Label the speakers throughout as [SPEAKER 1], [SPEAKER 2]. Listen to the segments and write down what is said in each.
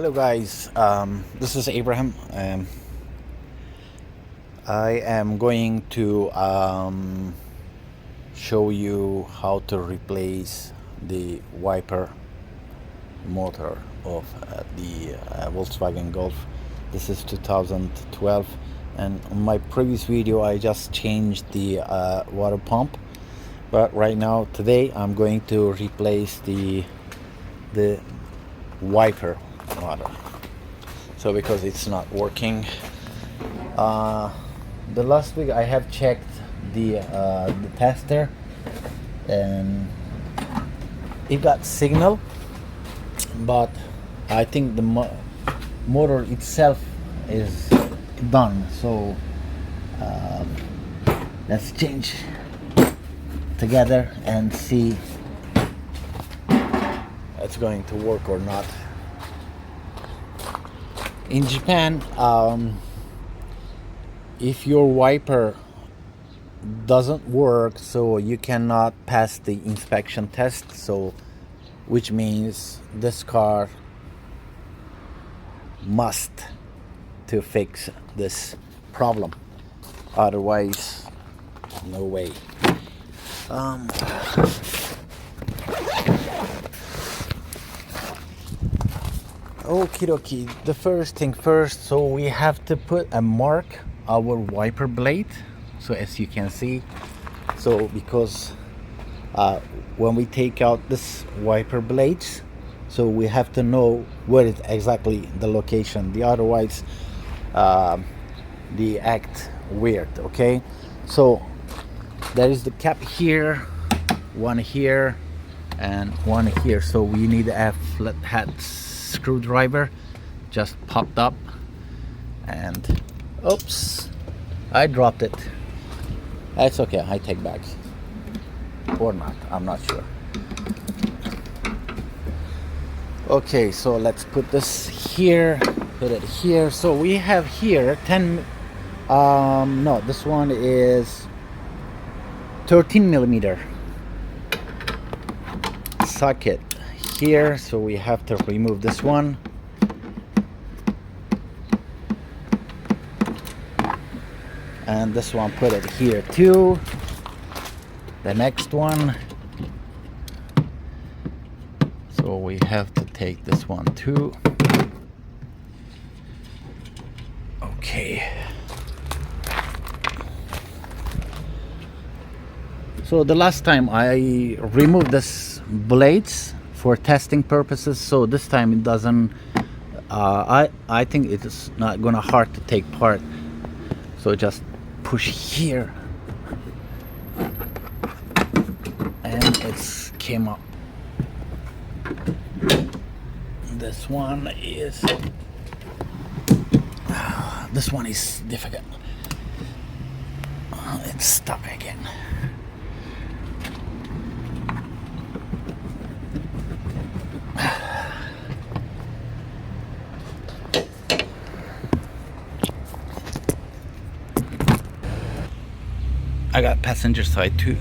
[SPEAKER 1] Hello guys, this is Abraham. I am going to show you how to replace the wiper motor of the Volkswagen Golf. This is 2012, and on my previous video I just changed the water pump, but right now today I'm going to replace the wiper motor. So because it's not working, the last week I have checked the tester, and it got signal, but I think the motor itself is done. So let's change together and see it's going to work or not. In Japan, if your wiper doesn't work, so you cannot pass the inspection test, so which means this car must to fix this problem, otherwise no way. Okie dokie, the first thing first, so we have to put a mark our wiper blade. So as you can see, so because when we take out this wiper blades, so we have to know where is exactly the location, the otherwise the act weird. Okay, so there is the cap here, one here and one here, so we need a flat head screwdriver. Just popped up, and oops, I dropped it. That's okay, I take back, or not, I'm not sure. Okay, so let's put this here, put it here. So we have here 10 no, this one is 13 millimeter socket here, so we have to remove this one. And this one, put it here too. The next one, so we have to take this one too. Okay, so the last time I removed this blades for testing purposes, so this time it doesn't I think it is not gonna hard to take part. So just push here and it's came up. This one is difficult. It's stuck again. I got passenger side too.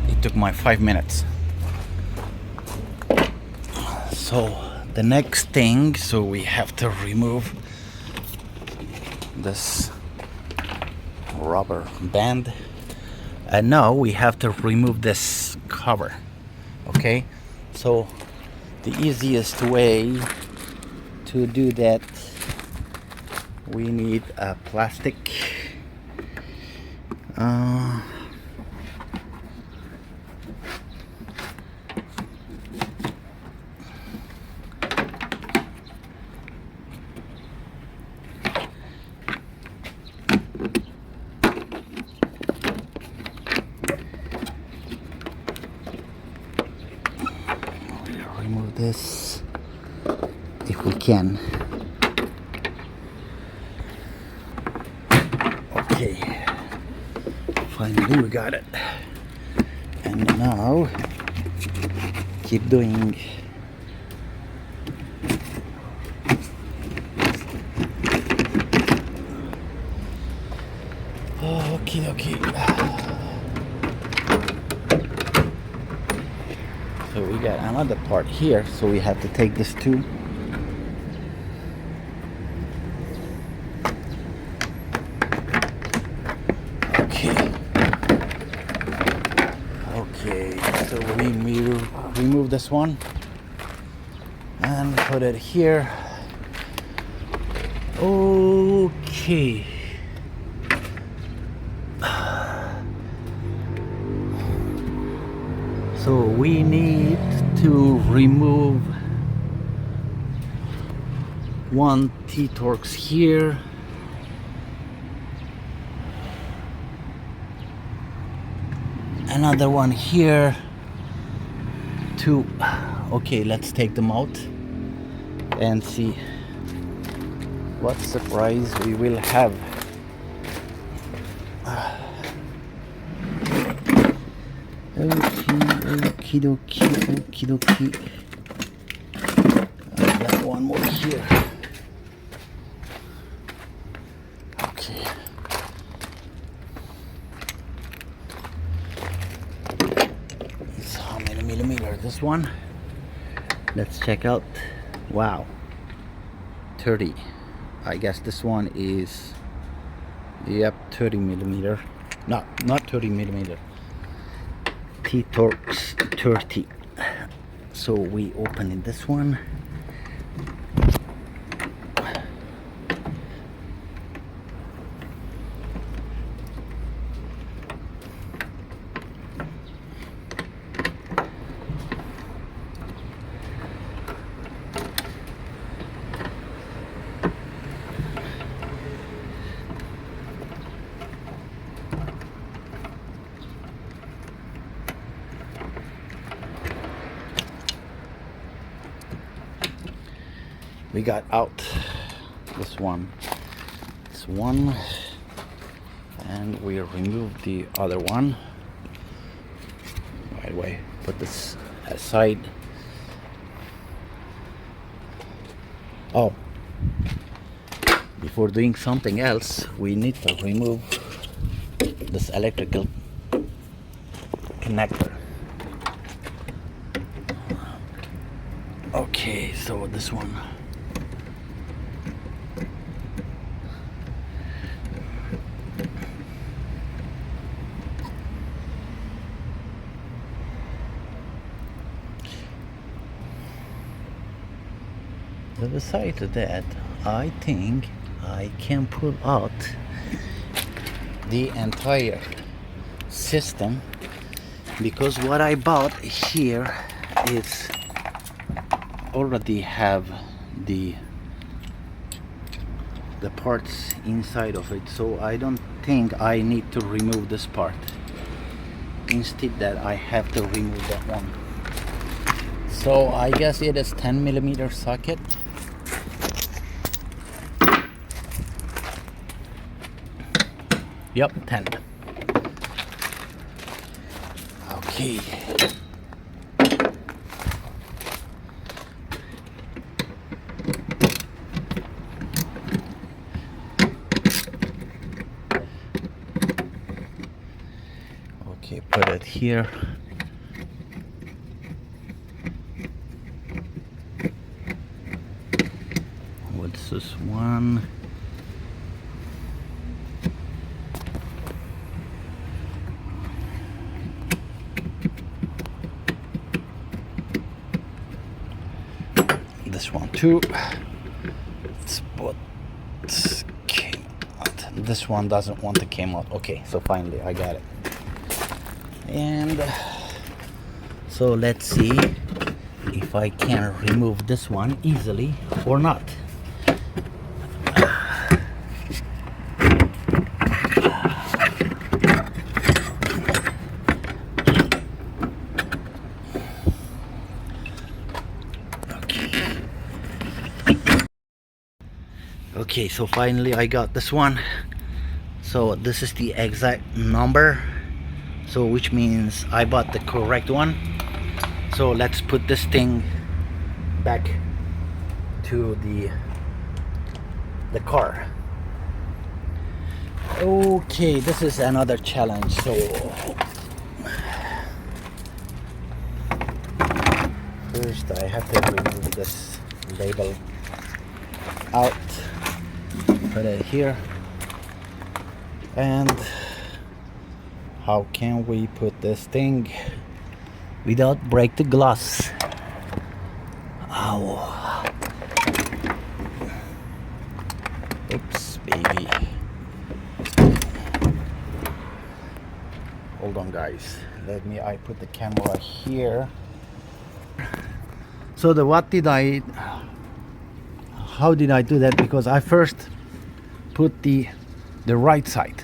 [SPEAKER 1] It took my 5 minutes. So the next thing, so we have to remove this rubber band, and now we have to remove this cover. Okay, so the easiest way to do that, we need a plastic remove this if we can. Okay, finally we got it. And now keep doing. Okay. So we got another part here, so we have to take this too. remove this one and put it here. Okay. So we need to remove one T-Torx here, another one here, two. Okay, let's take them out and see what surprise we will have. Okie dokie. I got one more here. Okay. It's how many millimeter? This one. Let's check out. Wow. 30. I guess this one is, yep, 30 millimeter. No, not 30 millimeter. T-Torx 30. So we open this one. We got out this one, and we remove the other one. Right away, put this aside. Oh, before doing something else, we need to remove this electrical connector. Okay, so this one. Besides that, I think I can pull out the entire system, because what I bought here is already have the parts inside of it, so I don't think I need to remove this part. Instead that I have to remove that one. So I guess it is 10 millimeter socket. Yep, 10. Okay. Okay, put it here. What's this one? This one too. It's what came out. This one doesn't want to come out. Okay, so finally I got it. And so let's see if I can remove this one easily or not. Okay, so finally I got this one. So this is the exact number, so which means I bought the correct one. So let's put this thing back to the car. Okay, this is another challenge. So first I have to remove this label out, put it here. And how can we put this thing without break the glass. Ow. Oops, baby. Hold on, guys. I put the camera here. So how did I do that? Because I first put the right side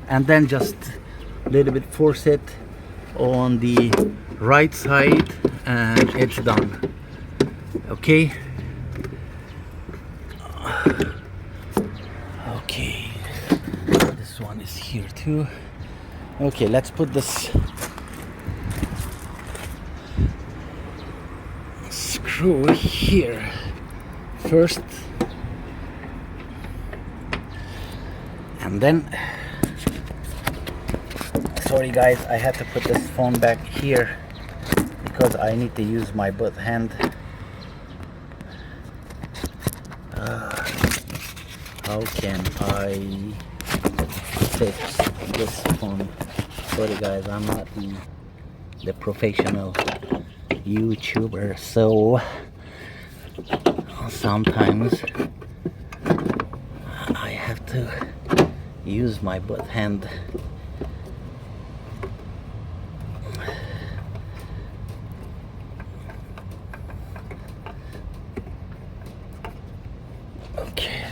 [SPEAKER 1] and then just a little bit force it on the right side and it's done. Okay. Okay, this one is here too. Okay, let's put this screw here first, and then, sorry guys, I had to put this phone back here because I need to use my both hand. How can I fix this phone? Sorry guys, I'm not the professional YouTuber, so sometimes I have to use my both hand. Okay.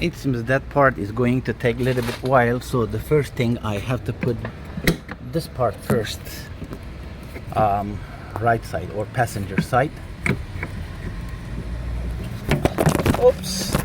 [SPEAKER 1] It seems that part is going to take a little bit while, so the first thing I have to put this part first, right side or passenger side. Oops.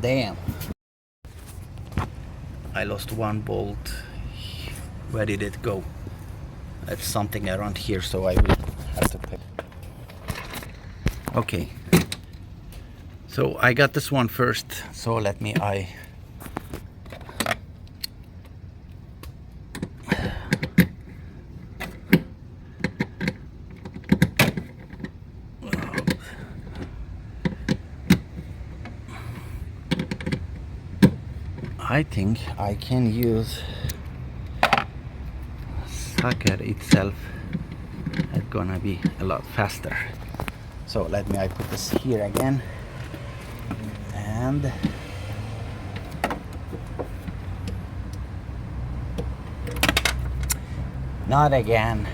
[SPEAKER 1] Damn, I lost one bolt. Where did it go? It's something around here, so I will have to pick. Okay, so I got this one first, so let me I think I can use socket itself. It's gonna be a lot faster. So let me I put this here again, and not again.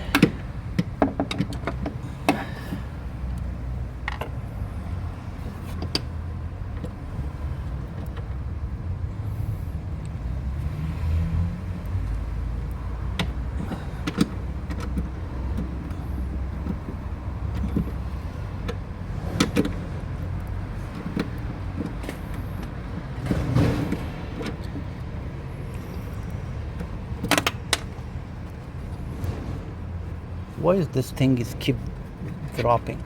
[SPEAKER 1] Why is this thing is keep dropping?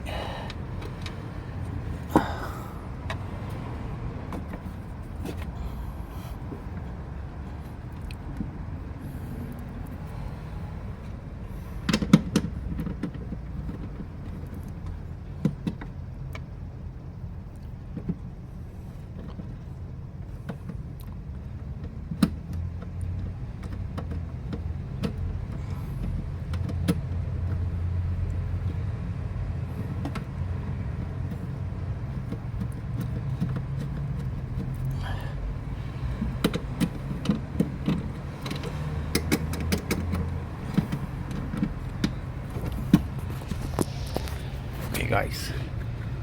[SPEAKER 1] Guys,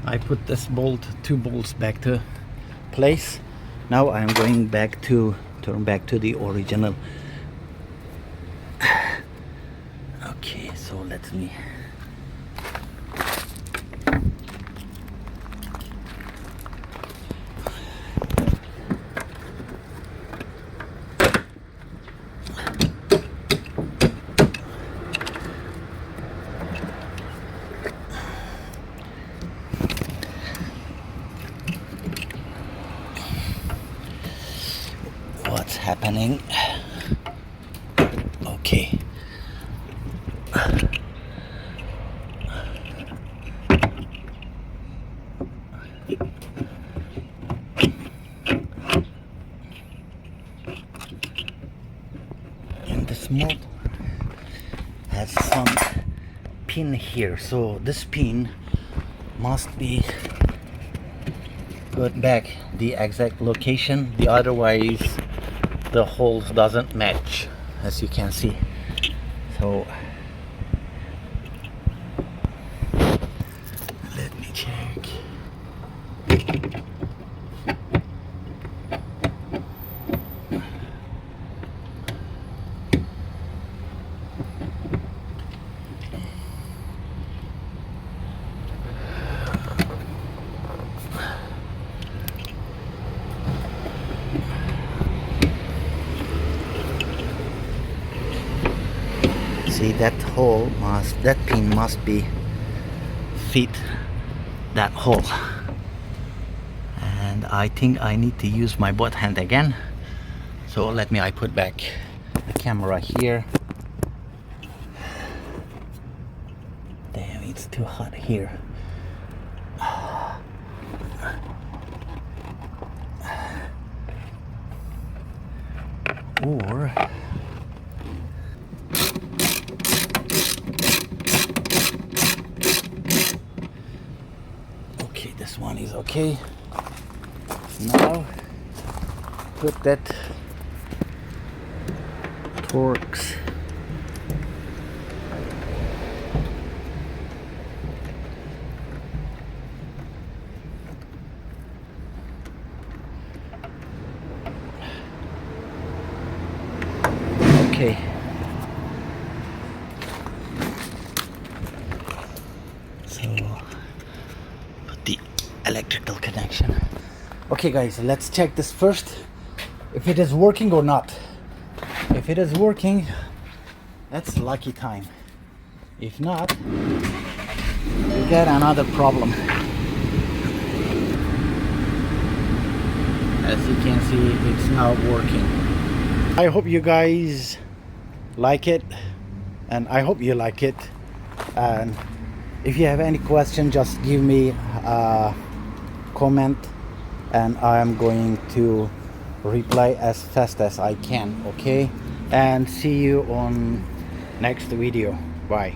[SPEAKER 1] I put this two bolts back to place. Now I'm going back to turn back to the original. Okay, so let me happening. Okay. And this motor has some pin here, so this pin must be put back the exact location, the otherwise the holes doesn't match, as you can see. So let me check. See, that pin must be fit that hole, and I think I need to use my both hand again. So let me I put back the camera here. Damn, it's too hot here. Or okay, this one is okay. Now put that Torx okay. So put the electrical connection. Okay guys, let's check this first, if it is working or not. If it is working, that's lucky time. If not, we get another problem. As you can see, it's not working. I hope you guys like it, and I hope you like it. And if you have any question, just give me a comment, and I am going to reply as fast as I can. Okay, and see you on next video. Bye.